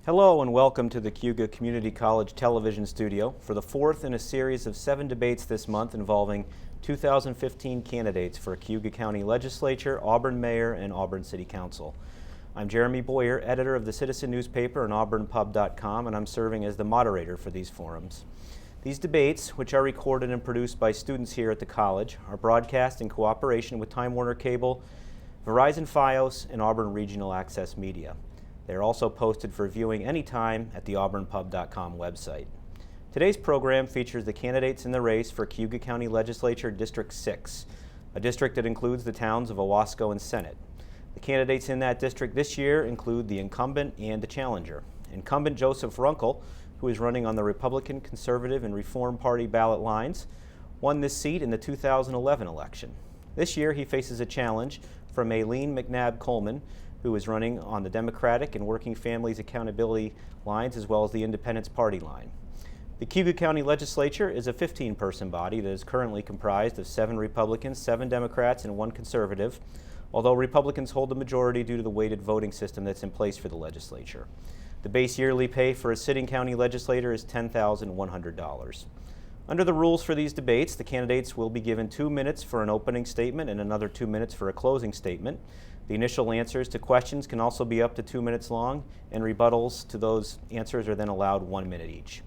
Hello and welcome to the Cayuga Community College television studio for the fourth in a series of 7 debates this month involving 2015 candidates for Cayuga County Legislature, Auburn Mayor, and Auburn City Council. I'm Jeremy Boyer, editor of the Citizen newspaper and auburnpub.com, and I'm serving as the moderator for these forums. These debates, which are recorded and produced by students here at the college, are broadcast in cooperation with Time Warner Cable, Verizon Fios, and Auburn Regional Access Media. They are also posted for viewing anytime at the auburnpub.com website. Today's program features the candidates in the race for Cayuga County Legislature District 6, a district that includes the towns of Owasco and Senate. The candidates in that district this year include the incumbent and the challenger. Incumbent Joseph Runkle, who is running on the Republican, Conservative, and Reform Party ballot lines, won this seat in the 2011 election. This year he faces a challenge from Aileen McNabb Coleman, who is running on the Democratic and Working Families Accountability lines as well as the Independence Party line. The Cayuga County Legislature is a 15-person body that is currently comprised of 7 Republicans, 7 Democrats, and 1 Conservative, although Republicans hold the majority due to the weighted voting system that's in place for the legislature. The base yearly pay for a sitting county legislator is $10,100. Under the rules for these debates, the candidates will be given 2 minutes for an opening statement and another 2 minutes for a closing statement. The initial answers to questions can also be up to 2 minutes long, and rebuttals to those answers are then allowed 1 minute each.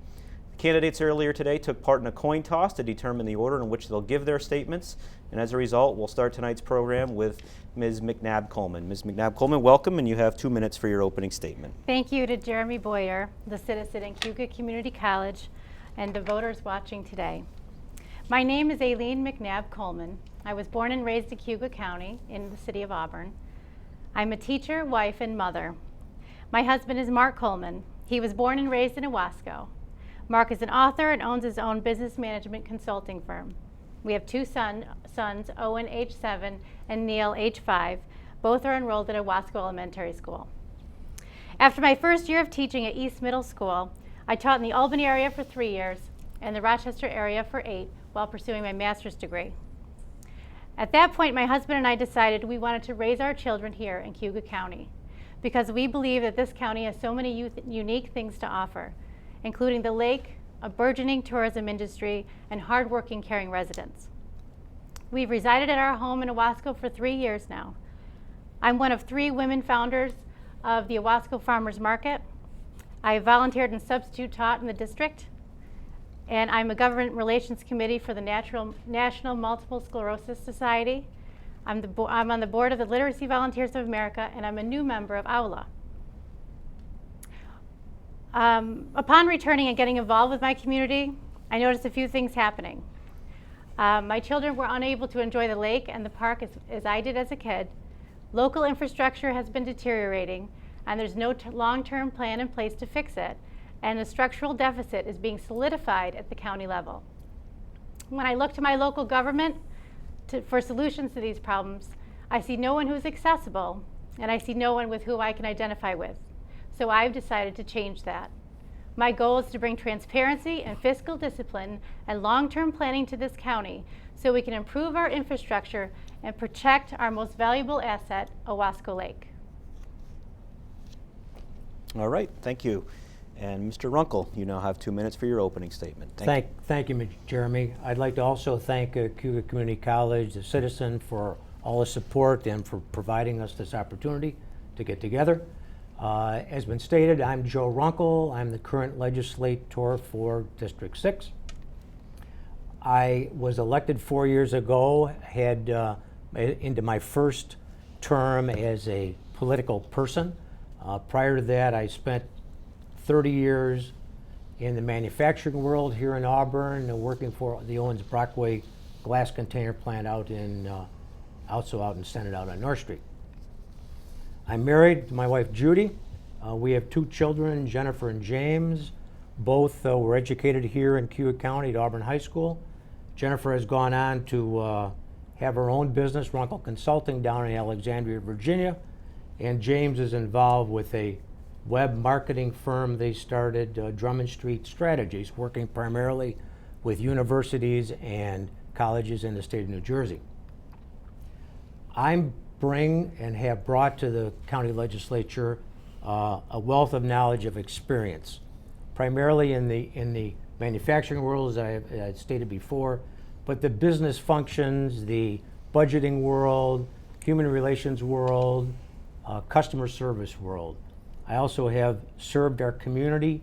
The candidates earlier today took part in a coin toss to determine the order in which they'll give their statements, and as a result, we'll start tonight's program with Ms. McNabb Coleman. Ms. McNabb Coleman, welcome, and you have 2 minutes for your opening statement. Thank you to Jeremy Boyer, the citizen in Cayuga Community College, and the voters watching today. My name is Aileen McNabb Coleman. I was born and raised in Cayuga County in the city of Auburn. I'm a teacher, wife, and mother. My husband is Mark Coleman. He was born and raised in Owasco. Mark is an author and owns his own business management consulting firm. We have 2 sons, Owen, age 7, and Neil, age 5. Both are enrolled at Owasco Elementary School. After my first year of teaching at East Middle School, I taught in the Albany area for 3 years and the Rochester area for 8 while pursuing my master's degree. At that point, my husband and I decided we wanted to raise our children here in Cayuga County because we believe that this county has so many unique things to offer, including the lake, a burgeoning tourism industry, and hardworking, caring residents. We've resided at our home in Owasco for 3 years now. I'm one of 3 women founders of the Owasco Farmers Market. I volunteered and substitute taught in the district, and I'm a government relations committee for the National Multiple Sclerosis Society. I'm on the board of the Literacy Volunteers of America, and I'm a new member of AULA. Upon returning and getting involved with my community, I noticed a few things happening. My children were unable to enjoy the lake and the park as I did as a kid. Local infrastructure has been deteriorating, and there's no long-term plan in place to fix it, and the structural deficit is being solidified at the county level. When I look to my local government for solutions to these problems, I see no one who's accessible, and I see no one with who I can identify with. So I've decided to change that. My goal is to bring transparency and fiscal discipline and long-term planning to this county so we can improve our infrastructure and protect our most valuable asset, Owasco Lake. All right, thank you. And Mr. Runkle, you now have 2 minutes for your opening statement. Thank you, Jeremy. I'd like to also thank Cayuga Community College, the Citizen, for all the support and for providing us this opportunity to get together. As been stated, I'm Joe Runkle. I'm the current legislator for District 6. I was elected 4 years ago, had into my first term as a political person. Prior to that, I spent 30 years in the manufacturing world here in Auburn, working for the Owens Brockway glass container plant also out in Senate out on North Street. I'm married to my wife Judy. We have 2 children, Jennifer and James. Both were educated here in Cayuga County at Auburn High School. Jennifer has gone on to have her own business, Runkle Consulting, down in Alexandria, Virginia. And James is involved with a web marketing firm they started, Drummond Street Strategies, working primarily with universities and colleges in the state of New Jersey. I bring and have brought to the county legislature a wealth of knowledge of experience, primarily in the manufacturing world, as I had stated before, but the business functions, the budgeting world, human relations world, customer service world. I also have served our community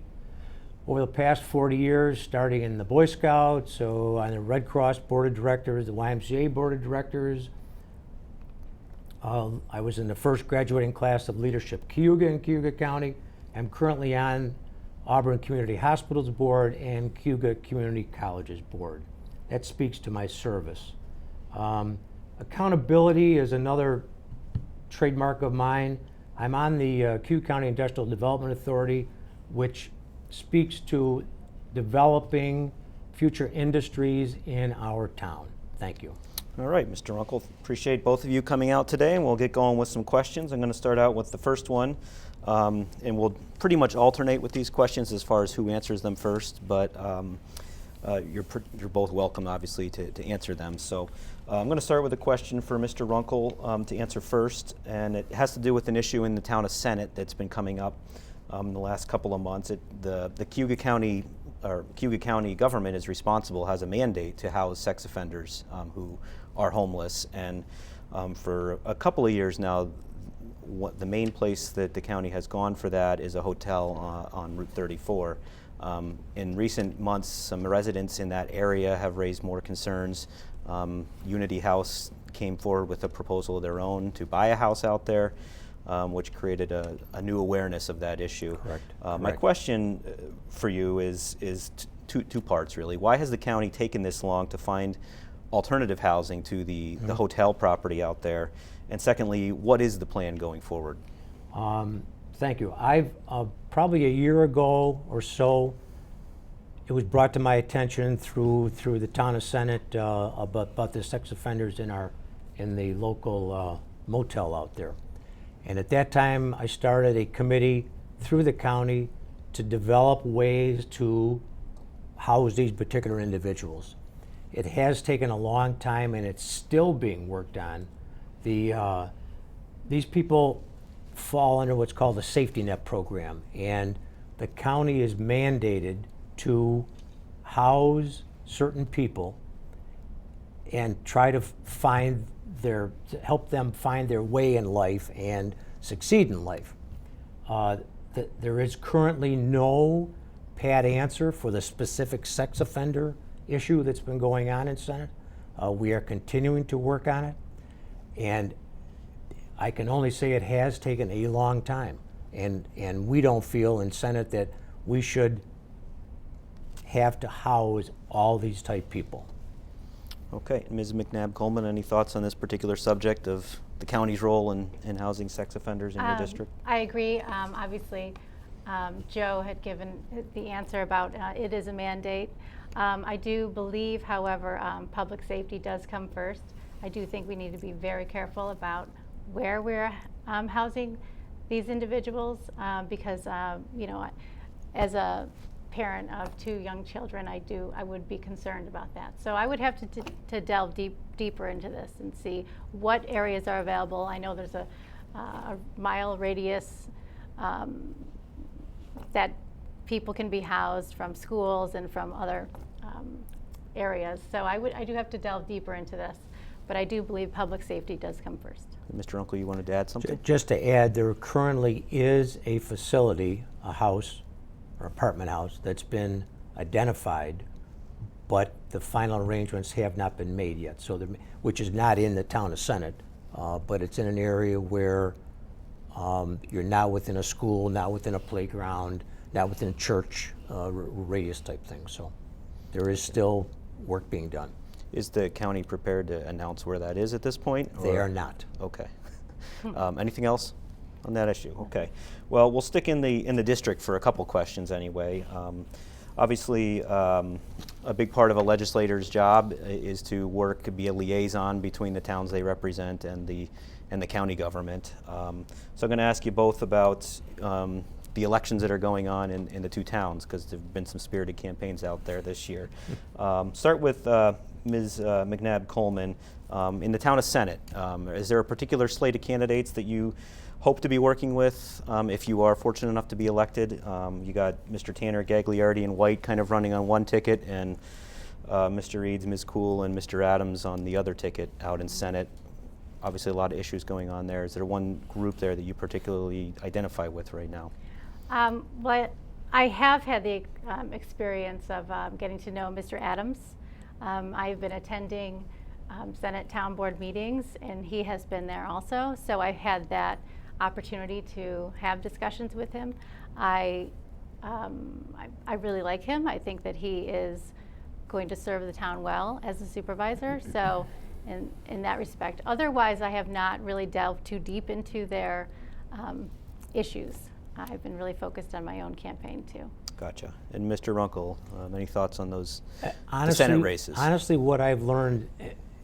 over the past 40 years, starting in the Boy Scouts, so on the Red Cross Board of Directors, the YMCA Board of Directors. I was in the first graduating class of Leadership Cayuga in Cayuga County. I'm currently on Auburn Community Hospitals Board and Cayuga Community Colleges Board. That speaks to my service. Accountability is another trademark of mine. I'm on the Cayuga County Industrial Development Authority, which speaks to developing future industries in our town. Thank you. All right, Mr. Runkle, appreciate both of you coming out today, and we'll get going with some questions. I'm going to start out with the first one, and we'll pretty much alternate with these questions as far as who answers them first, but you're both welcome, obviously, to answer them. So I'm going to start with a question for Mr. Runkle to answer first, and it has to do with an issue in the town of Senate that's been coming up in the last couple of months. The Cayuga County government is responsible, has a mandate to house sex offenders who are homeless, and for a couple of years now, the main place that the county has gone for that is a hotel on Route 34. In recent months, some residents in that area have raised more concerns. Unity House came forward with a proposal of their own to buy a house out there, which created a new awareness of that issue. Correct. My question for you is two parts, really. Why has the county taken this long to find alternative housing to the hotel property out there? And secondly, what is the plan going forward? Thank you. I've probably a year ago or so, it was brought to my attention through the town of Senate about the sex offenders in the local motel out there. And at that time, I started a committee through the county to develop ways to house these particular individuals. It has taken a long time, and it's still being worked on. These people fall under what's called the safety net program, and the county is mandated to house certain people and try to help them find their way in life and succeed in life. There is currently no pat answer for the specific sex offender issue that's been going on in Senate. We are continuing to work on it, and I can only say it has taken a long time, and we don't feel in Senate that we should have to house all these type people. Okay, Ms. McNabb-Coleman, any thoughts on this particular subject of the county's role in housing sex offenders in your district? I agree. Obviously, Joe had given the answer about it is a mandate. I do believe, however, public safety does come first. I do think we need to be very careful about where we're housing these individuals because, as a parent of 2 young children, I would be concerned about that. So I would have to delve deeper into this and see what areas are available. I know there's a mile radius that people can be housed from schools and from other areas. So I do have to delve deeper into this, but I do believe public safety does come first. Mr. Uncle, you wanted to add something? Just to add, there currently is a facility, a house or apartment house that's been identified, but the final arrangements have not been made yet. So, which is not in the town of Senate, but it's in an area where you're not within a school, not within a playground, not within a church radius type thing. So there is still work being done. Is the county prepared to announce where that is at this point? They are not. Okay. Anything else on that issue? Okay. Well, we'll stick in the district for a couple questions anyway. Obviously, a big part of a legislator's job is to be a liaison between the towns they represent and the county government. So I'm going to ask you both about the elections that are going on in the 2 towns, because there have been some spirited campaigns out there this year. Start with Ms. McNabb-Coleman. In the town of Senate, is there a particular slate of candidates that you hope to be working with if you are fortunate enough to be elected. You got Mr. Tanner, Gagliardi, and White kind of running on one ticket, and Mr. Eads, Ms. Cool, and Mr. Adams on the other ticket out in Senate. Obviously, a lot of issues going on there. Is there one group there that you particularly identify with right now? Well, I have had the experience of getting to know Mr. Adams. I've been attending Senate Town Board meetings, and he has been there also. So I've had that opportunity to have discussions with him. I really like him. I think that he is going to serve the town well as a supervisor. So in that respect. Otherwise, I have not really delved too deep into their issues. I've been really focused on my own campaign too. Gotcha. And Mr. Runkle, any thoughts on those Honestly, the Senate races? Honestly, what I've learned,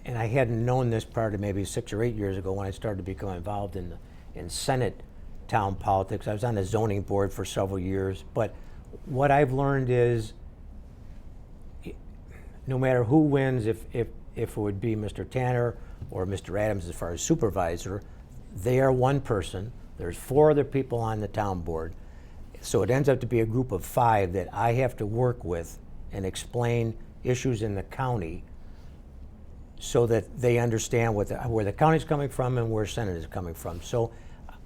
and I hadn't known this part of maybe 6 or 8 years ago when I started to become involved in Senate town politics. I was on the zoning board for several years, but what I've learned is no matter who wins, if it would be Mr. Tanner or Mr. Adams as far as supervisor, they are one person. There's 4 other people on the town board. So it ends up to be a group of 5 that I have to work with and explain issues in the county so that they understand where the county's coming from and where Senate is coming from. So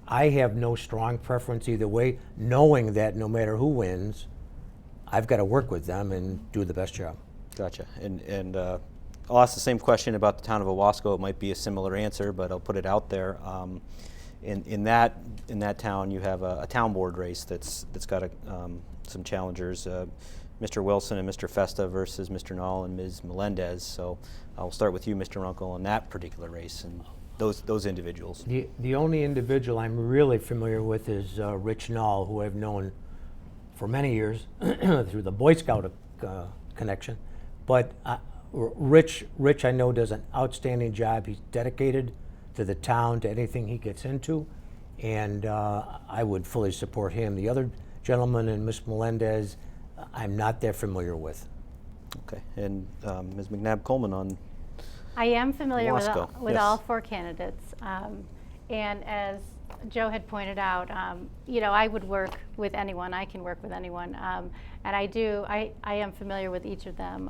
I have no strong preference either way, knowing that no matter who wins, I've got to work with them and do the best job. Gotcha. And I'll ask the same question about the town of Owasco. It might be a similar answer, but I'll put it out there. In that town, you have a town board race that's got some challengers, Mr. Wilson and Mr. Festa versus Mr. Nall and Ms. Melendez. So I'll start with you, Mr. Runkle, on that particular race and those individuals. The only individual I'm really familiar with is Rich Nall, who I've known for many years through the Boy Scout connection. But Rich, I know, does an outstanding job. He's dedicated to the town, to anything he gets into, and I would fully support him. The other gentleman and Ms. Melendez, I'm not that familiar with. Okay, and Ms. McNabb-Coleman on I am familiar with Yes. all 4 candidates, and as Joe had pointed out, I would work with anyone. I can work with anyone, and I am familiar with each of them.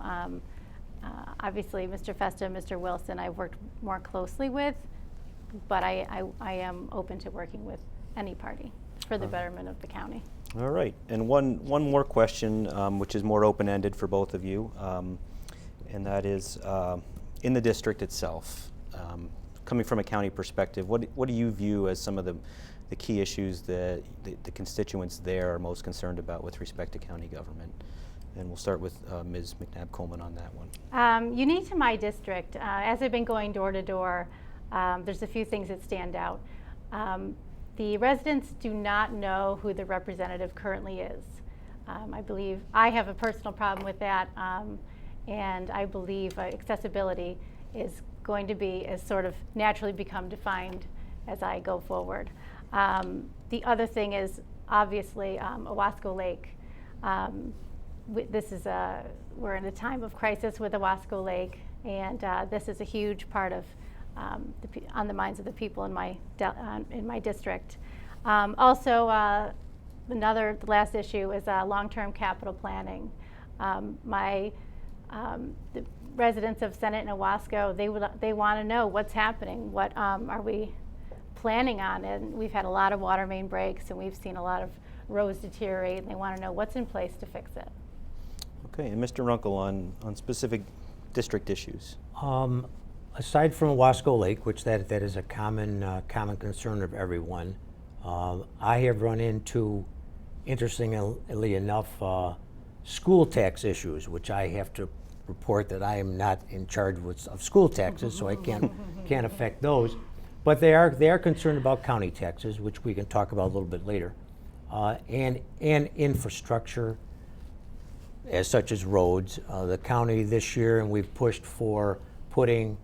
Obviously, Mr. Festa and Mr. Wilson I've worked more closely with, but I am open to working with any party for the betterment of the county. All right, and one more question, which is more open-ended for both of you, and that is in the district itself. Coming from a county perspective, what do you view as some of the key issues that the constituents there are most concerned about with respect to county government? And we'll start with Ms. McNabb-Coleman on that one. Unique to my district, as I've been going door to door, there's a few things that stand out. The residents do not know who the representative currently is. I believe I have a personal problem with that, and I believe accessibility is going to be as sort of naturally become defined as I go forward. The other thing is obviously Owasco Lake. We're in a time of crisis with Owasco Lake, and this is a huge part of on the minds of the people in my district. Also, the last issue is long-term capital planning. The residents of Senate and Owasco, they want to know what's happening. What are we planning on? And we've had a lot of water main breaks, and we've seen a lot of roads deteriorate, and they want to know what's in place to fix it. Okay, and Mr. Runkle on specific district issues. Aside from Owasco Lake, which that is a common concern of everyone, I have run into, interestingly enough, school tax issues, which I have to report that I am not in charge of school taxes, so I can't affect those. But they are concerned about county taxes, which we can talk about a little bit later, and infrastructure, as such as roads. The county this year, and we've pushed for putting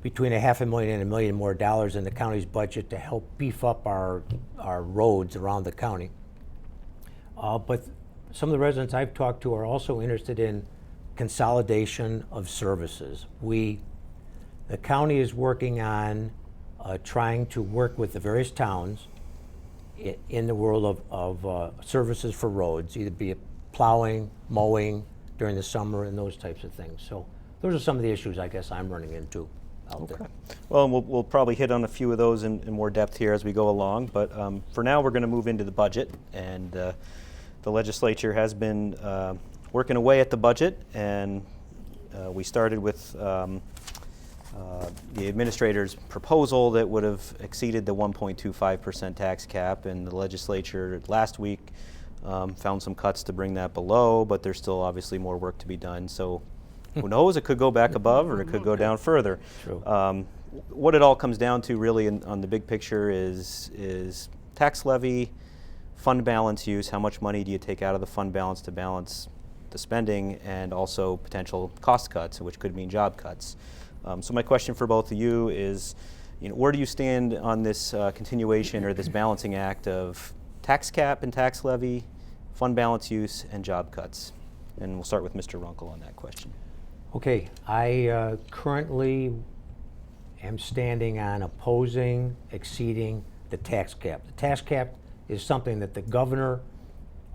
between $500,000 and $1 million more dollars in the county's budget to help beef up our roads around the county. But some of the residents I've talked to are also interested in consolidation of services. The county is working on trying to work with the various towns in the world of services for roads, either be it plowing, mowing during the summer, and those types of things. So those are some of the issues I guess I'm running into out there. Well, and we'll probably hit on a few of those in more depth here as we go along, but for now we're going to move into the budget, and the legislature has been working away at the budget, and we started with the administrator's proposal that would have exceeded the 1.25% tax cap, and the legislature last week found some cuts to bring that below, but there's still obviously more work to be done. So who knows, it could go back above or it could go down further. True. What it all comes down to really on the big picture is tax levy, fund balance use, how much money do you take out of the fund balance to balance the spending, and also potential cost cuts, which could mean job cuts. So my question for both of you is, where do you stand on this continuation or this balancing act of tax cap and tax levy, fund balance use, and job cuts? And we'll start with Mr. Runkle on that question. Okay, I currently am standing on opposing exceeding the tax cap. The tax cap is something that the governor,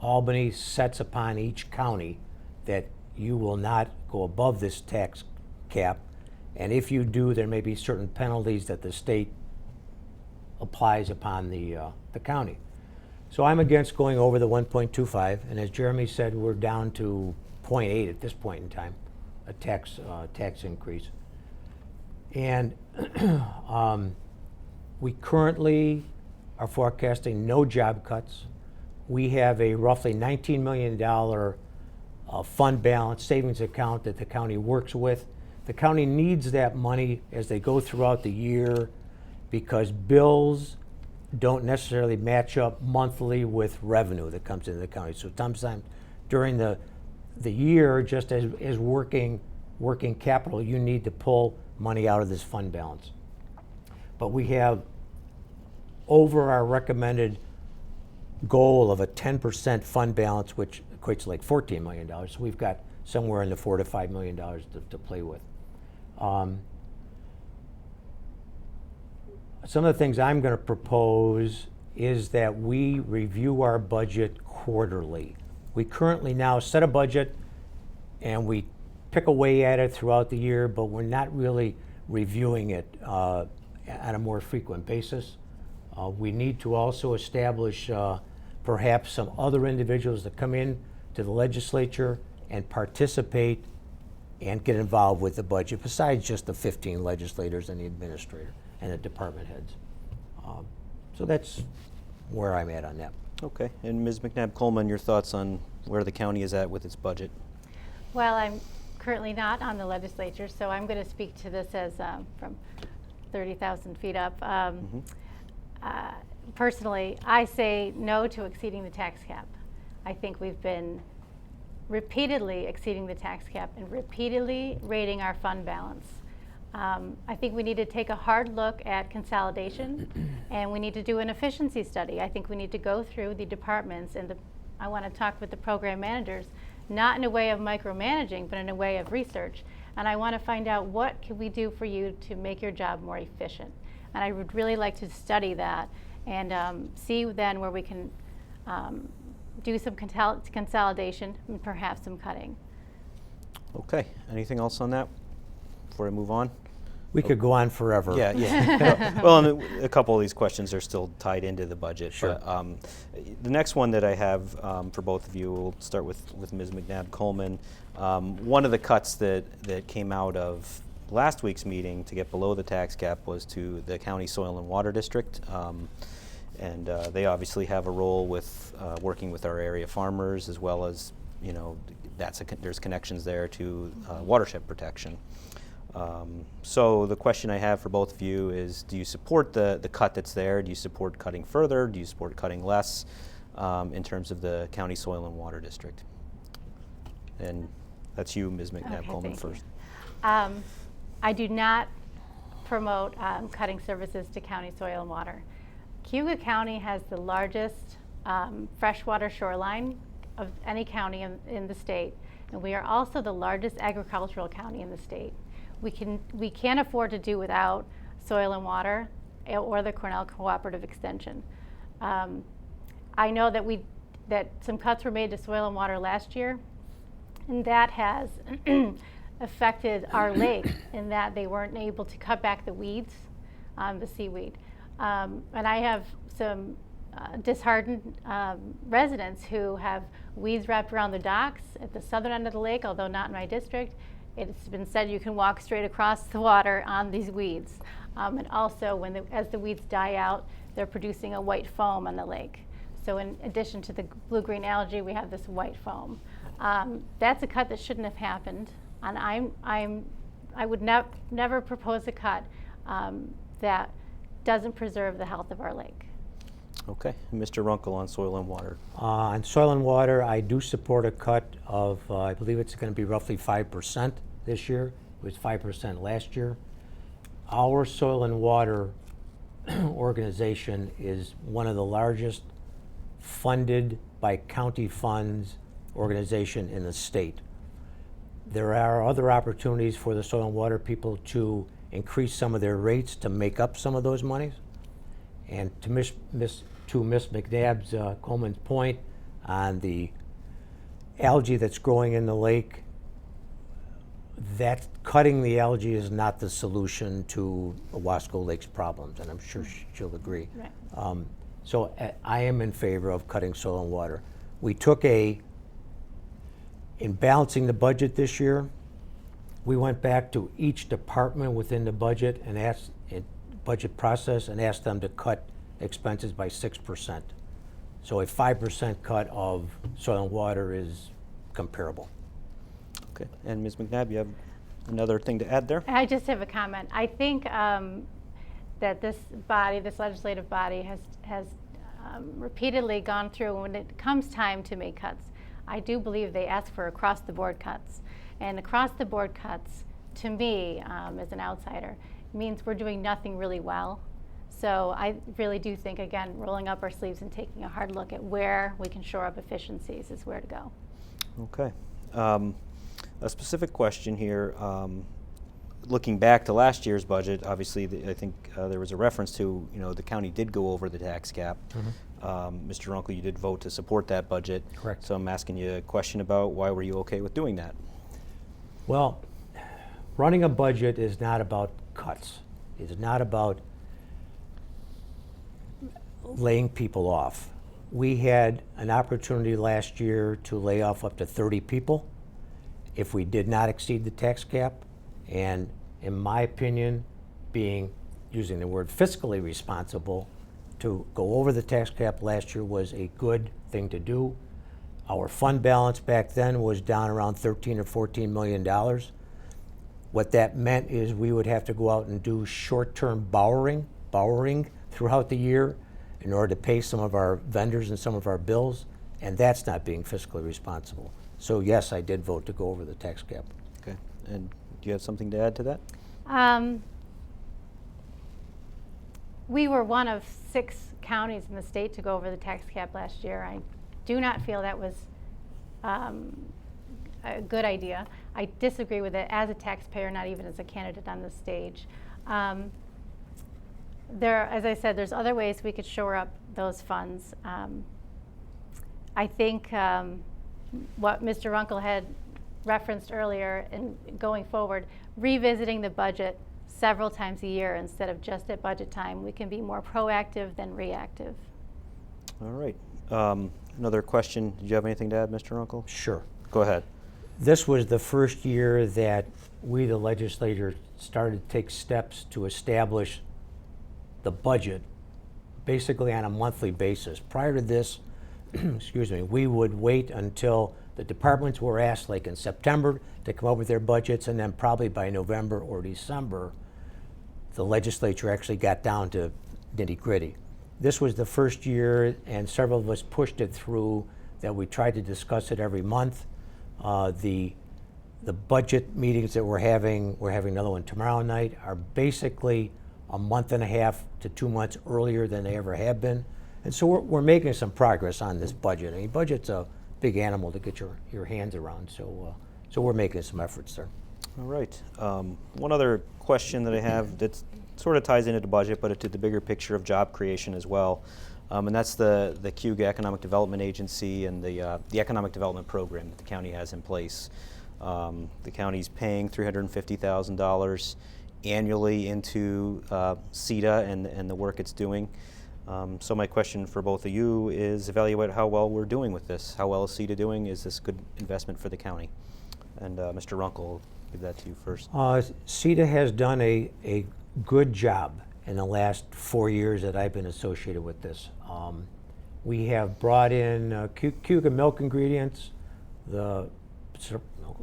Albany, sets upon each county, that you will not go above this tax cap, and if you do, there may be certain penalties that the state applies upon the county. So I'm against going over the 1.25, and as Jeremy said, we're down to 0.8 at this point in time, a tax increase. And we currently are forecasting no job cuts. We have a roughly $19 million fund balance savings account that the county works with. The county needs that money as they go throughout the year because bills don't necessarily match up monthly with revenue that comes into the county. So sometimes during the year, just as working capital, you need to pull money out of this fund balance. But we have over our recommended goal of a 10% fund balance, which equates to like $14 million. So we've got somewhere in the $4 to $5 million to play with. Some of the things I'm going to propose is that we review our budget quarterly. We currently now set a budget and we pick away at it throughout the year, but we're not really reviewing it on a more frequent basis. We need to also establish perhaps some other individuals that come in to the legislature and participate and get involved with the budget, besides just the 15 legislators and the administrator and the department heads. So that's where I'm at on that. Okay, and Ms. McNabb-Coleman, your thoughts on where the county is at with its budget? Well, I'm currently not on the legislature, so I'm going to speak to this as from 30,000 feet up. Personally, I say no to exceeding the tax cap. I think we've been repeatedly exceeding the tax cap and repeatedly raiding our fund balance. I think we need to take a hard look at consolidation, and we need to do an efficiency study. I think we need to go through the departments, and I want to talk with the program managers, not in a way of micromanaging, but in a way of research. And I want to find out what can we do for you to make your job more efficient. And I would really like to study that and see then where we can do some consolidation and perhaps some cutting. Okay, anything else on that before I move on? We could go on forever. Yeah. Well, and a couple of these questions are still tied into the budget. Sure. But, the next one that I have for both of you, we'll start with Ms. McNabb-Coleman. One of the cuts that came out of last week's meeting to get below the tax cap was to the county soil and water district. And they obviously have a role with working with our area farmers, as well as, there's connections there to watershed protection. So the question I have for both of you is, do you support the cut that's there? Do you support cutting further? Do you support cutting less in terms of the county soil and water district? And that's you, Ms. McNabb-Coleman, first. I do not promote cutting services to county soil and water. Cayuga County has the largest freshwater shoreline of any county in the state, and we are also the largest agricultural county in the state. We can't afford to do without soil and water or the Cornell Cooperative Extension. I know that some cuts were made to soil and water last year, and that has affected our lake in that they weren't able to cut back the weeds, the seaweed. And I have some disheartened residents who have weeds wrapped around the docks at the southern end of the lake, although not in my district. It's been said you can walk straight across the water on these weeds. And also, as the weeds die out, they're producing a white foam on the lake. So in addition to the blue-green algae, we have this white foam. That's a cut that shouldn't have happened. And I would never propose a cut that doesn't preserve the health of our lake. Okay, Mr. Runkle on soil and water. On soil and water, I do support a cut of, I believe it's going to be roughly 5% this year. It was 5% last year. Our soil and water organization is one of the largest funded by county funds organization in the state. There are other opportunities for the soil and water people to increase some of their rates to make up some of those monies. And to Miss McNabb's Coleman's point on the algae that's growing in the lake, that cutting the algae is not the solution to Owasco Lake's problems, and I'm sure she'll agree. Right. So I am in favor of cutting soil and water. We took in balancing the budget this year, we went back to each department within the budget and budget process and asked them to cut expenses by 6%. So a 5% cut of soil and water is comparable. Okay, and Ms. McNabb, you have another thing to add there? I just have a comment. I think that this legislative body has repeatedly gone through, when it comes time to make cuts, I do believe they ask for across-the-board cuts. And across-the-board cuts, to me, as an outsider, means we're doing nothing really well. So I really do think, again, rolling up our sleeves and taking a hard look at where we can shore up efficiencies is where to go. Okay. A specific question here. Looking back to last year's budget, obviously, I think there was a reference to, the county did go over the tax cap. Mm-hmm. Mr. Runkle, you did vote to support that budget. Correct. So I'm asking you a question about why were you okay with doing that? Well, running a budget is not about cuts. It's not about laying people off. We had an opportunity last year to lay off up to 30 people if we did not exceed the tax cap. And in my opinion, using the word fiscally responsible, to go over the tax cap last year was a good thing to do. Our fund balance back then was down around $13 or $14 million. What that meant is we would have to go out and do short-term borrowing throughout the year in order to pay some of our vendors and some of our bills, and that's not being fiscally responsible. So yes, I did vote to go over the tax cap. Okay, and do you have something to add to that? We were one of 6 counties in the state to go over the tax cap last year. I do not feel that was a good idea. I disagree with it as a taxpayer, not even as a candidate on this stage. As I said, there's other ways we could shore up those funds. I think what Mr. Runkle had referenced earlier, and going forward, revisiting the budget several times a year instead of just at budget time, we can be more proactive than reactive. All right. Another question. Did you have anything to add, Mr. Runkle? Sure. Go ahead. This was the first year that we, the legislature, started to take steps to establish the budget basically on a monthly basis. Prior to this, excuse me, we would wait until the departments were asked, like in September, to come up with their budgets, and then probably by November or December, the legislature actually got down to nitty-gritty. This was the first year, and several of us pushed it through, that we tried to discuss it every month. The budget meetings that we're having another one tomorrow night, are basically a month and a half to 2 months earlier than they ever have been. And so we're making some progress on this budget. I mean, budget's a big animal to get your hands around, so we're making some efforts there. All right. One other question that I have that sort of ties into the budget, but to the bigger picture of job creation as well. And that's the Cayuga Economic Development Agency and the economic development program that the county has in place. The county's paying $350,000 annually into CEDA and the work it's doing. So my question for both of you is evaluate how well we're doing with this. How well is CEDA doing? Is this good investment for the county? And Mr. Runkle, I'll give that to you first. CEDA has done a good job in the last 4 years that I've been associated with this. We have brought in Cayuga milk ingredients a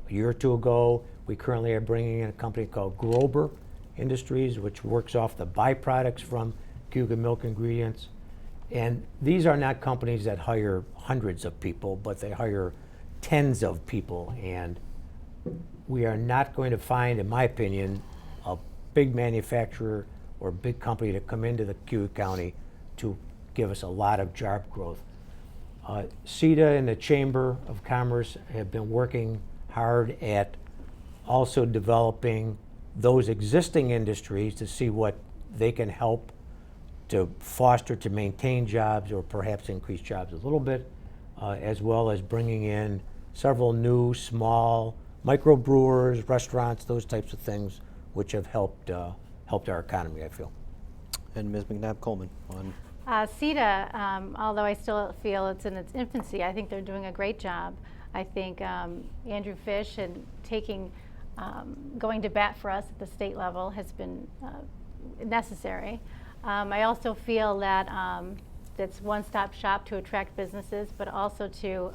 year or two ago. We currently are bringing in a company called Grober Industries, which works off the byproducts from Cayuga milk ingredients. And these are not companies that hire hundreds of people, but they hire tens of people. And we are not going to find, in my opinion, a big manufacturer or a big company to come into the Cayuga County to give us a lot of job growth. CEDA and the Chamber of Commerce have been working hard at also developing those existing industries to see what they can help to foster, to maintain jobs or perhaps increase jobs a little bit, as well as bringing in several new small microbrewers, restaurants, those types of things, which have helped our economy, I feel. And Ms. McNabb-Coleman on. CEDA, although I still feel it's in its infancy, I think they're doing a great job. I think Andrew Fish and going to bat for us at the state level has been necessary. I also feel that it's one-stop shop to attract businesses, but also to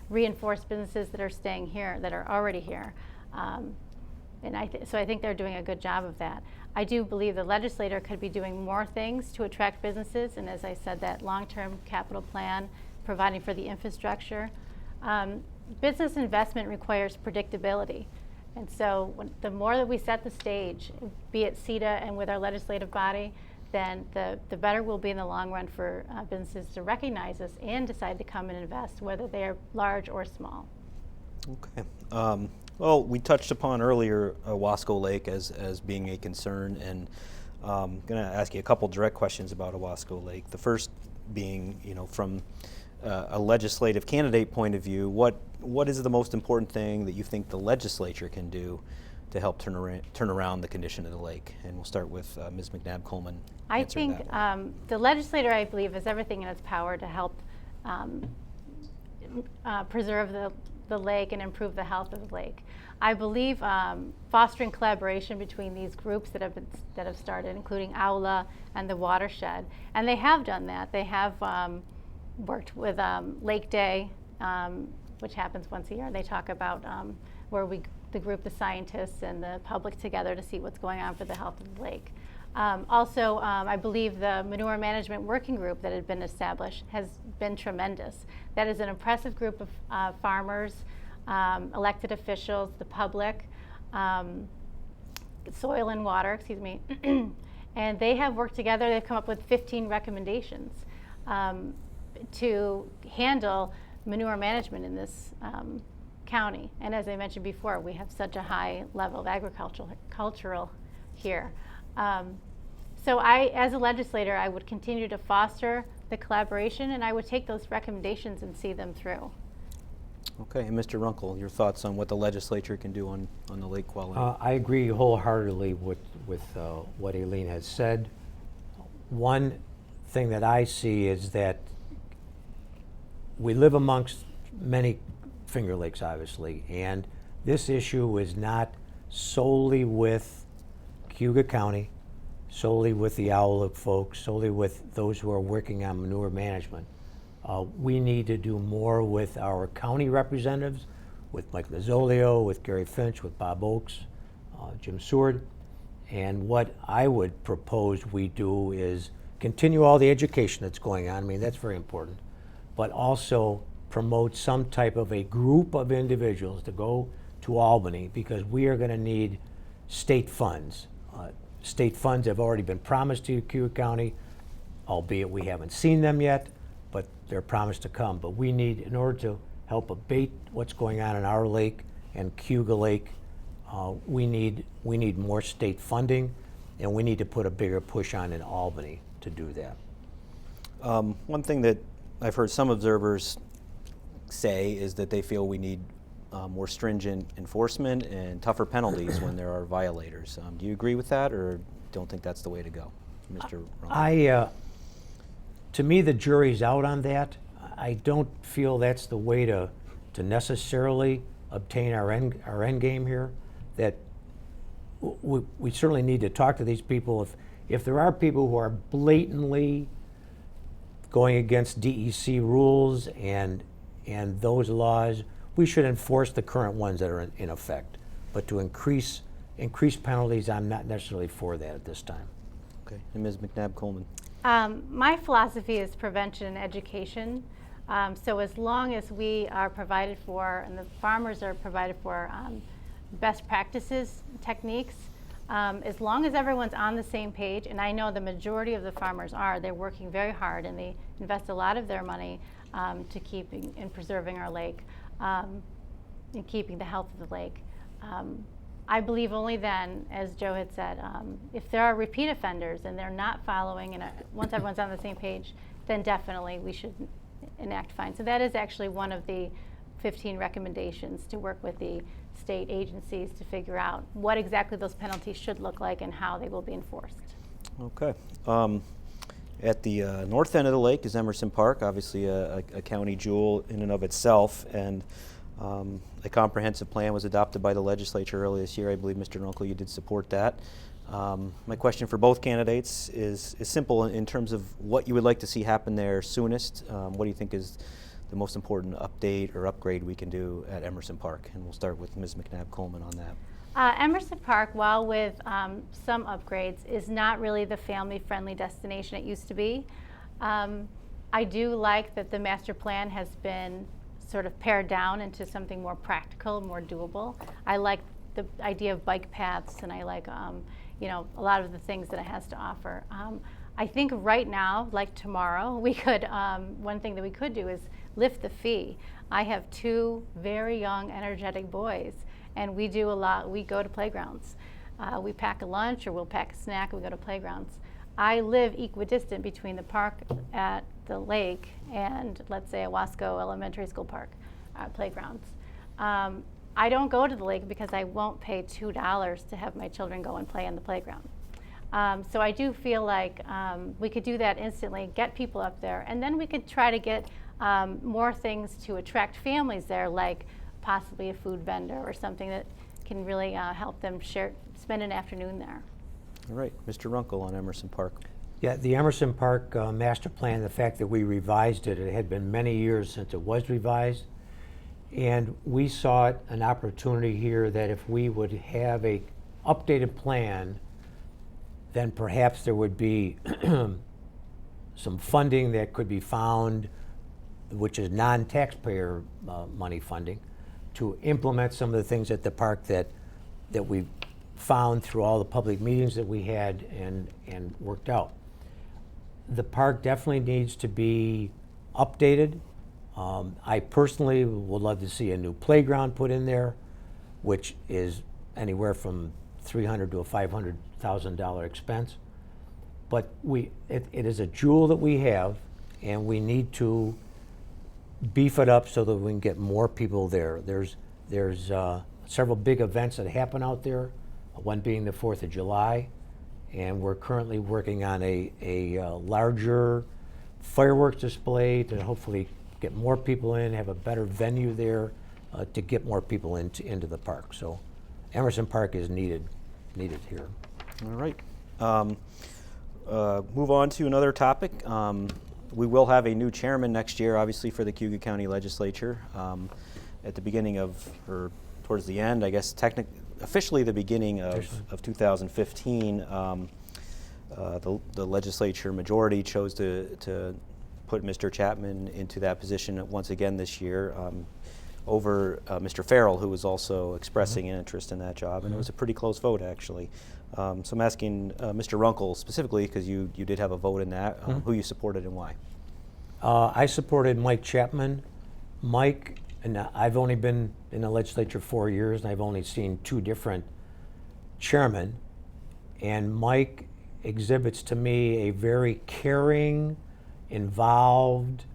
reinforce businesses that are staying here, that are already here. So I think they're doing a good job of that. I do believe the legislator could be doing more things to attract businesses, and as I said, that long-term capital plan, providing for the infrastructure. Business investment requires predictability. And so the more that we set the stage, be it CEDA and with our legislative body, then the better we'll be in the long run for businesses to recognize us and decide to come and invest, whether they're large or small. Okay. Well, we touched upon earlier Owasco Lake as being a concern, and I'm going to ask you a couple direct questions about Owasco Lake. The first being, from a legislative candidate point of view, what is the most important thing that you think the legislature can do to help turn around the condition of the lake? And we'll start with Ms. McNabb-Coleman. I think the legislator, I believe, has everything in its power to help preserve the lake and improve the health of the lake. I believe fostering collaboration between these groups that have started, including AULA and the watershed, and they have done that. They have worked with Lake Day, which happens once a year. They talk about where the group, the scientists and the public together to see what's going on for the health of the lake. Also, I believe the manure management working group that had been established has been tremendous. That is an impressive group of farmers, elected officials, the public, soil and water, and they have worked together. They've come up with 15 recommendations to handle manure management in this county. And as I mentioned before, we have such a high level of agricultural here. So as a legislator, I would continue to foster the collaboration, and I would take those recommendations and see them through. Okay, and Mr. Runkle, your thoughts on what the legislature can do on the lake quality? I agree wholeheartedly with what Aileen has said. One thing that I see is that we live amongst many Finger Lakes, obviously, and this issue is not solely with Cayuga County, solely with the AULA folks, solely with those who are working on manure management. We need to do more with our county representatives, with Mike Lazzolio, with Gary Finch, with Bob Oakes, Jim Seward. And what I would propose we do is continue all the education that's going on. I mean, that's very important. But also promote some type of a group of individuals to go to Albany, because we are going to need state funds. State funds have already been promised to Cayuga County, albeit we haven't seen them yet, but they're promised to come. But we need, in order to help abate what's going on in our lake and Cayuga Lake, we need more state funding, and we need to put a bigger push on in Albany to do that. One thing that I've heard some observers say is that they feel we need more stringent enforcement and tougher penalties when there are violators. Do you agree with that, or don't think that's the way to go, Mr. Ron? To me, the jury's out on that. I don't feel that's the way to necessarily obtain our end game here. That we certainly need to talk to these people. If there are people who are blatantly going against DEC rules and those laws, we should enforce the current ones that are in effect. But to increase penalties, I'm not necessarily for that at this time. Okay, and Ms. McNabb-Coleman. My philosophy is prevention and education. So as long as we are provided for and the farmers are provided for best practices, techniques, as long as everyone's on the same page, and I know the majority of the farmers are, they're working very hard and they invest a lot of their money to keeping and preserving our lake and keeping the health of the lake. I believe only then, as Joe had said, if there are repeat offenders and they're not following, and once everyone's on the same page, then definitely we should enact fines. So that is actually one of the 15 recommendations, to work with the state agencies to figure out what exactly those penalties should look like and how they will be enforced. Okay. At the north end of the lake is Emerson Park, obviously a county jewel in and of itself, and a comprehensive plan was adopted by the legislature earlier this year. I believe, Mr. Runkle, you did support that. My question for both candidates is simple in terms of what you would like to see happen there soonest. What do you think is the most important update or upgrade we can do at Emerson Park? And we'll start with Ms. McNabb-Coleman on that. Emerson Park, while with some upgrades, is not really the family-friendly destination it used to be. I do like that the master plan has been sort of pared down into something more practical, more doable. I like the idea of bike paths, and I like you know, a lot of the things that it has to offer. I think right now, like tomorrow, we could, one thing that we could do is lift the fee. I have 2 very young, energetic boys, and we do a lot. We go to playgrounds. We pack a lunch, or we'll pack a snack, and we go to playgrounds. I live equidistant between the park at the lake and, let's say, a Wasco Elementary School park playgrounds. I don't go to the lake because I won't pay $2 to have my children go and play in the playground. So I do feel like we could do that instantly, get people up there, and then we could try to get more things to attract families there, like possibly a food vendor or something that can really help them spend an afternoon there. All right, Mr. Runkle on Emerson Park. Yeah, the Emerson Park master plan, the fact that we revised it, it had been many years since it was revised, and we saw it an opportunity here that if we would have a updated plan, then perhaps there would be some funding that could be found, which is non-taxpayer money funding, to implement some of the things at the park that we found through all the public meetings that we had and worked out. The park definitely needs to be updated. I personally would love to see a new playground put in there, which is anywhere from $300,000 to a $500,000 expense. But it is a jewel that we have, and we need to beef it up so that we can get more people there. There's several big events that happen out there, one being the 4th of July, and we're currently working on a larger fireworks display to hopefully get more people in, have a better venue there to get more people into the park. So Emerson Park is needed here. All right. Move on to another topic. We will have a new chairman next year, obviously, for the Cayuga County Legislature. At the beginning of, or towards the end, I guess, officially the beginning of 2015, the legislature majority chose to put Mr. Chapman into that position once again this year over Mr. Farrell, who was also expressing an interest in that job, and it was a pretty close vote, actually. So I'm asking Mr. Runkle specifically, because you did have a vote in that, who you supported and why. I supported Mike Chapman. Mike, and I've only been in the legislature 4 years, and I've only seen 2 different chairmen, and Mike exhibits to me a very caring involved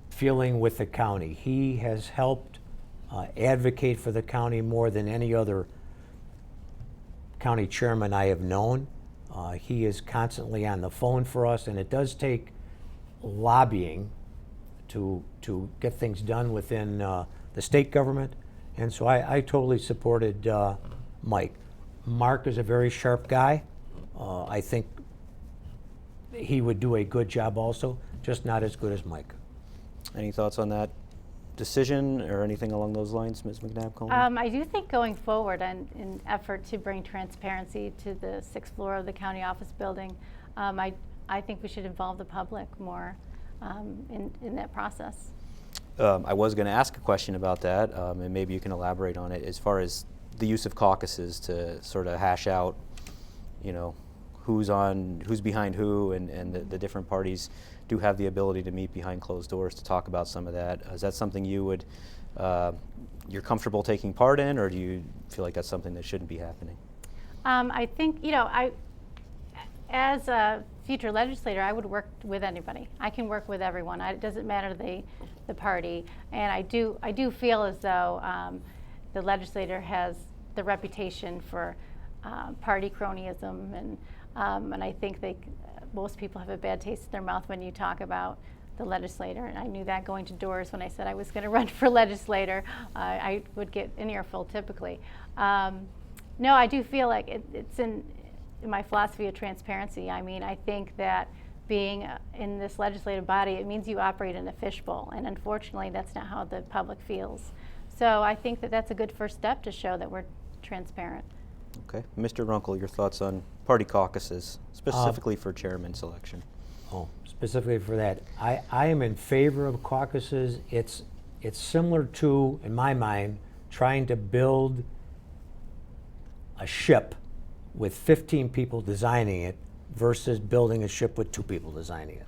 feeling with the county. He has helped advocate for the county more than any other county chairman I have known. He is constantly on the phone for us, and it does take lobbying to get things done within the state government. And so I totally supported Mike. Mark is a very sharp guy. I think he would do a good job also, just not as good as Mike. Any thoughts on that decision or anything along those lines, Ms. McNabb-Coleman? I do think going forward in an effort to bring transparency to the 6th floor of the county office building, I think we should involve the public more in that process. I was going to ask a question about that, and maybe you can elaborate on it as far as the use of caucuses to sort of hash out, who's behind who, and the different parties do have the ability to meet behind closed doors to talk about some of that. Is that something you're comfortable taking part in, or do you feel like that's something that shouldn't be happening? I think, as a future legislator, I would work with anybody. I can work with everyone. It doesn't matter the party. And I do feel as though the legislator has the reputation for party cronyism, and I think most people have a bad taste in their mouth when you talk about the legislator. And I knew that going to doors when I said I was going to run for legislator. I would get an earful typically. No, I do feel like it's in my philosophy of transparency. I mean, I think that being in this legislative body, it means you operate in a fishbowl, and unfortunately that's not how the public feels. So I think that that's a good first step to show that we're transparent. Okay. Mr. Runkle, your thoughts on party caucuses, specifically for chairman selection? Oh, specifically for that, I am in favor of caucuses. It's similar to, in my mind, trying to build a ship with 15 people designing it versus building a ship with 2 people designing it.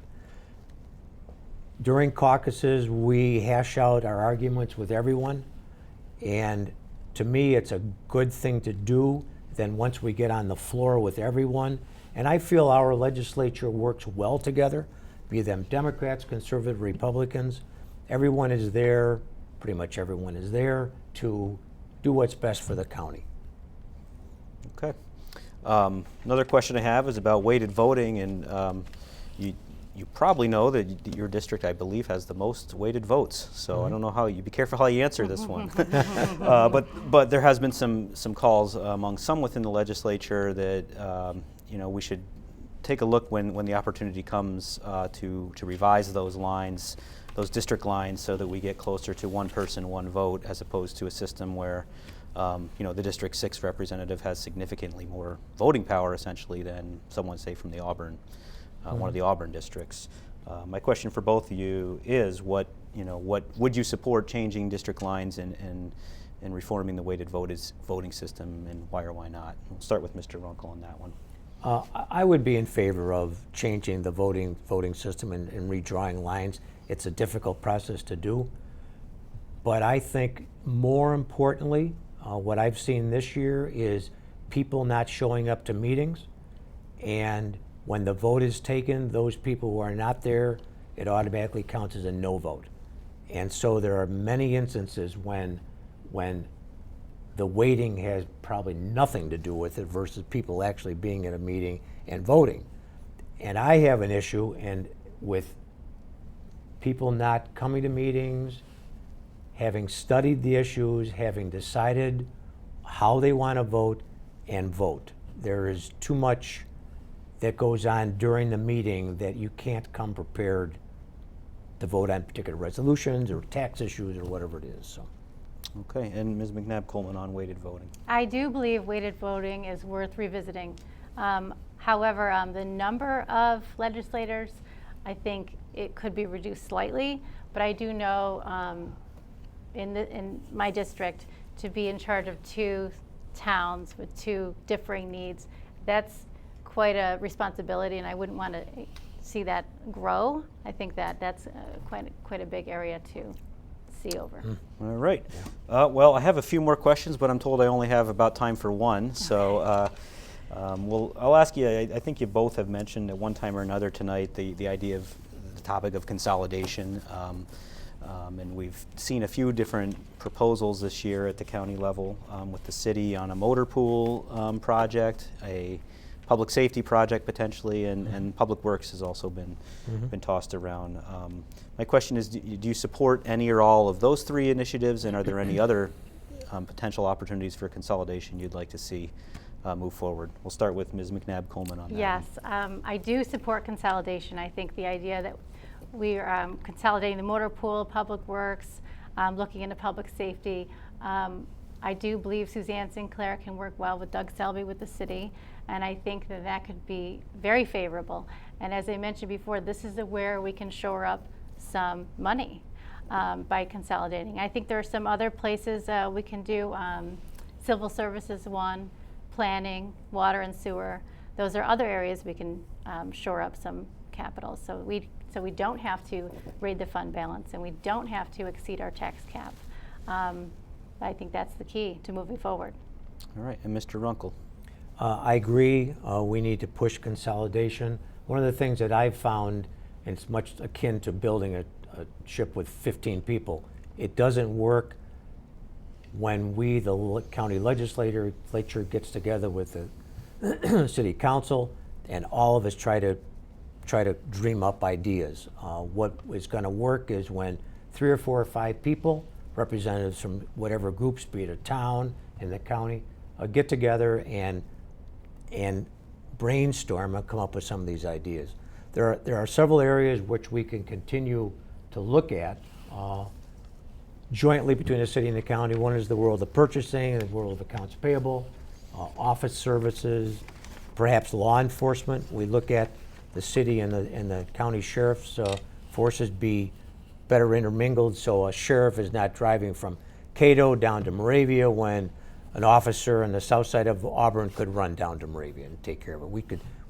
During caucuses, we hash out our arguments with everyone, and to me, it's a good thing to do. Then once we get on the floor with everyone, and I feel our legislature works well together, be them Democrats, conservative, Republicans, everyone is there, pretty much everyone is there to do what's best for the county. Okay. Another question I have is about weighted voting, and you probably know that your district, I believe, has the most weighted votes. So I don't know how you be careful how you answer this one. But there has been some calls among some within the legislature that we should take a look when the opportunity comes to revise those lines, those district lines, so that we get closer to one person, one vote, as opposed to a system where the District 6 representative has significantly more voting power, essentially, than someone, say, from the Auburn, one of the Auburn districts. My question for both of you is, what would you support changing district lines and reforming the weighted voting system, and why or why not? We'll start with Mr. Runkle on that one. I would be in favor of changing the voting system and redrawing lines. It's a difficult process to do, but I think more importantly, what I've seen this year is people not showing up to meetings, and when the vote is taken, those people who are not there, it automatically counts as a no vote. And so there are many instances when the waiting has probably nothing to do with it versus people actually being at a meeting and voting. And I have an issue with people not coming to meetings, having studied the issues, having decided how they want to vote, and vote. There is too much that goes on during the meeting that you can't come prepared to vote on particular resolutions or tax issues or whatever it is. So. Okay, and Ms. McNabb-Coleman on weighted voting. I do believe weighted voting is worth revisiting. However, the number of legislators, I think it could be reduced slightly, but I do know in my district, to be in charge of 2 towns with 2 differing needs, that's quite a responsibility, and I wouldn't want to see that grow. I think that's quite a big area to see over. All right. Well, I have a few more questions, but I'm told I only have about time for one. So Well, I'll ask you, I think you both have mentioned at one time or another tonight the idea of the topic of consolidation. And we've seen a few different proposals this year at the county level with the city on a motor pool project, a public safety project potentially, and Public Works has also been tossed around. My question is, do you support any or all of those three initiatives, and are there any other potential opportunities for consolidation you'd like to see move forward? We'll start with Ms. McNabb-Coleman on that. Yes, I do support consolidation. I think the idea that we are consolidating the motor pool, Public Works, looking into public safety. I do believe Suzanne Sinclair can work well with Doug Selby with the city, and I think that that could be very favorable. And as I mentioned before, this is where we can shore up some money by consolidating. I think there are some other places we can do. Civil services one, planning, water and sewer. Those are other areas we can shore up some capital. So we don't have to raid the fund balance, and we don't have to exceed our tax cap. I think that's the key to moving forward. All right, and Mr. Runkle. I agree. We need to push consolidation. One of the things that I've found, and it's much akin to building a ship with 15 people, it doesn't work when we, the county legislature, gets together with the city council, and all of us try to dream up ideas. What is going to work is when 3 or 4 or 5 people, representatives from whatever groups, be it a town in the county, get together and brainstorm and come up with some of these ideas. There are several areas which we can continue to look at jointly between the city and the county. One is the world of purchasing and the world of accounts payable, office services, perhaps law enforcement. We look at the city and the county sheriff's forces be better intermingled, so a sheriff is not driving from Cato down to Moravia when an officer on the south side of Auburn could run down to Moravia and take care of it.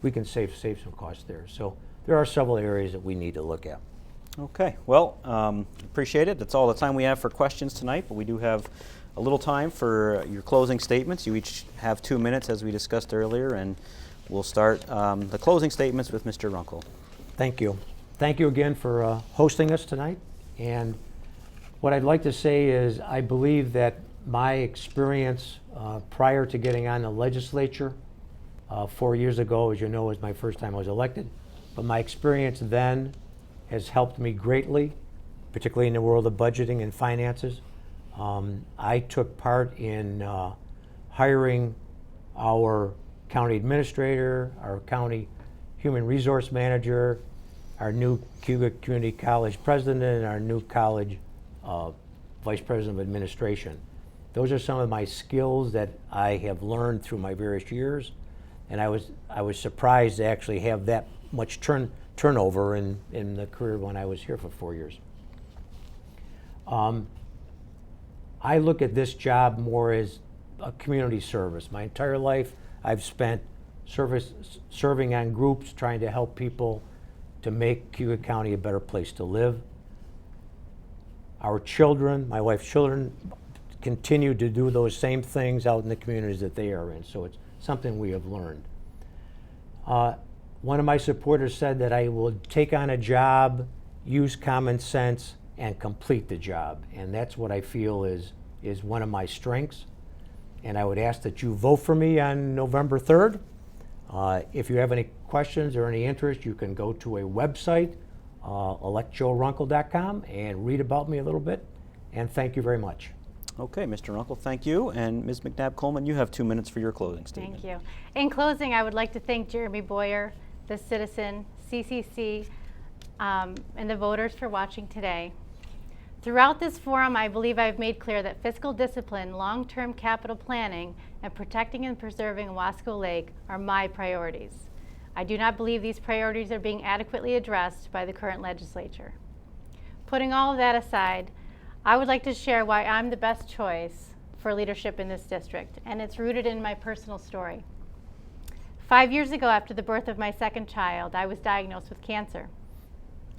We can save some costs there. So there are several areas that we need to look at. Okay, well, appreciate it. That's all the time we have for questions tonight, but we do have a little time for your closing statements. You each have 2 minutes, as we discussed earlier, and we'll start the closing statements with Mr. Runkle. Thank you. Thank you again for hosting us tonight. And what I'd like to say is I believe that my experience prior to getting on the legislature 4 years ago, as you know, was my first time I was elected. But my experience then has helped me greatly, particularly in the world of budgeting and finances. I took part in hiring our county administrator, our county human resource manager, our new Cayuga Community College president, and our new college vice president of administration. Those are some of my skills that I have learned through my various years, and I was surprised to actually have that much turnover in the career when I was here for 4 years. I look at this job more as a community service. My entire life I've spent serving on groups, trying to help people to make Cayuga County a better place to live. Our children, my wife's children, continue to do those same things out in the communities that they are in, so it's something we have learned. One of my supporters said that I will take on a job, use common sense, and complete the job, and that's what I feel is one of my strengths. And I would ask that you vote for me on November 3rd. If you have any questions or any interest, you can go to a website, electjoerunkle.com, and read about me a little bit. And thank you very much. Okay, Mr. Runkle, thank you. And Ms. McNabb-Coleman, you have 2 minutes for your closing statement. Thank you. In closing, I would like to thank Jeremy Boyer, the citizen, CCC, and the voters for watching today. Throughout this forum, I believe I've made clear that fiscal discipline, long-term capital planning, and protecting and preserving Wasco Lake are my priorities. I do not believe these priorities are being adequately addressed by the current legislature. Putting all of that aside, I would like to share why I'm the best choice for leadership in this district, and it's rooted in my personal story. 5 years ago, after the birth of my second child, I was diagnosed with cancer.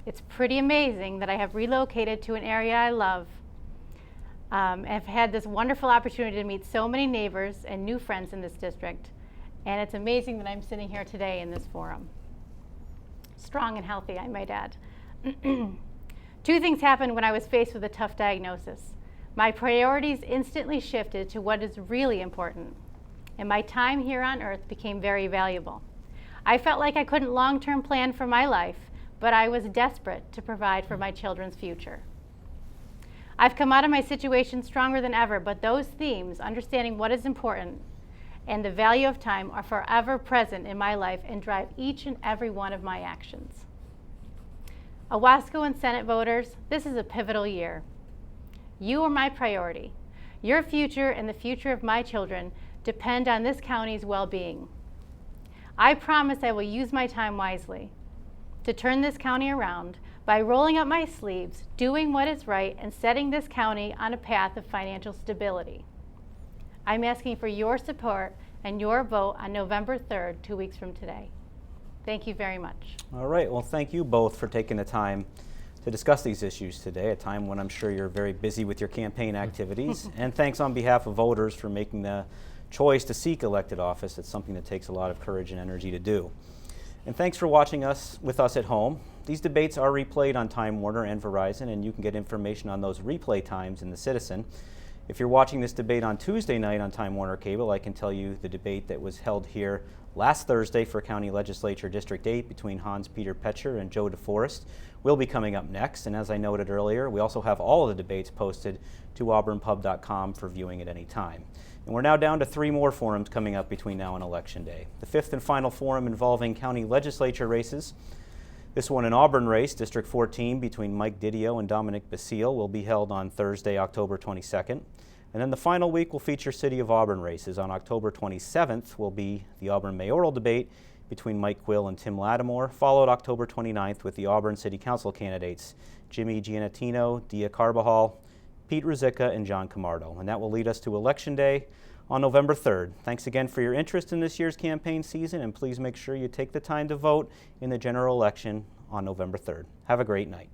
It's pretty amazing that I have relocated to an area I love. I've had this wonderful opportunity to meet so many neighbors and new friends in this district. And it's amazing that I'm sitting here today in this forum. Strong and healthy, I might add. Two things happened when I was faced with a tough diagnosis. My priorities instantly shifted to what is really important, and my time here on earth became very valuable. I felt like I couldn't long-term plan for my life, but I was desperate to provide for my children's future. I've come out of my situation stronger than ever, but those themes, understanding what is important and the value of time, are forever present in my life and drive each and every one of my actions. Owasco and Senate voters, this is a pivotal year. You are my priority. Your future and the future of my children depend on this county's well-being. I promise I will use my time wisely to turn this county around by rolling up my sleeves, doing what is right, and setting this county on a path of financial stability. I'm asking for your support and your vote on November 3rd, 2 weeks from today. Thank you very much. All right, well, thank you both for taking the time to discuss these issues today, a time when I'm sure you're very busy with your campaign activities. And thanks on behalf of voters for making the choice to seek elected office. It's something that takes a lot of courage and energy to do. And thanks for watching with us at home. These debates are replayed on Time Warner and Verizon, and you can get information on those replay times in the Citizen. If you're watching this debate on Tuesday night on Time Warner Cable, I can tell you the debate that was held here last Thursday for County Legislature District 8 between Hans-Peter Petcher and Joe DeForest will be coming up next. And as I noted earlier, we also have all of the debates posted to auburnpub.com for viewing at any time. And we're now down to 3 more forums coming up between now and Election Day. The 5th and final forum involving county legislature races. This one, an Auburn race, District 14, between Mike Didio and Dominic Basile, will be held on Thursday, October 22nd. And then the final week will feature City of Auburn races. On October 27th will be the Auburn mayoral debate between Mike Quill and Tim Lattimore, followed October 29th with the Auburn City Council candidates, Jimmy Giannatino, Dia Carbajal, Pete Ruzicka, and John Camardo. And that will lead us to Election Day on November 3rd. Thanks again for your interest in this year's campaign season, and please make sure you take the time to vote in the general election on November 3rd. Have a great night.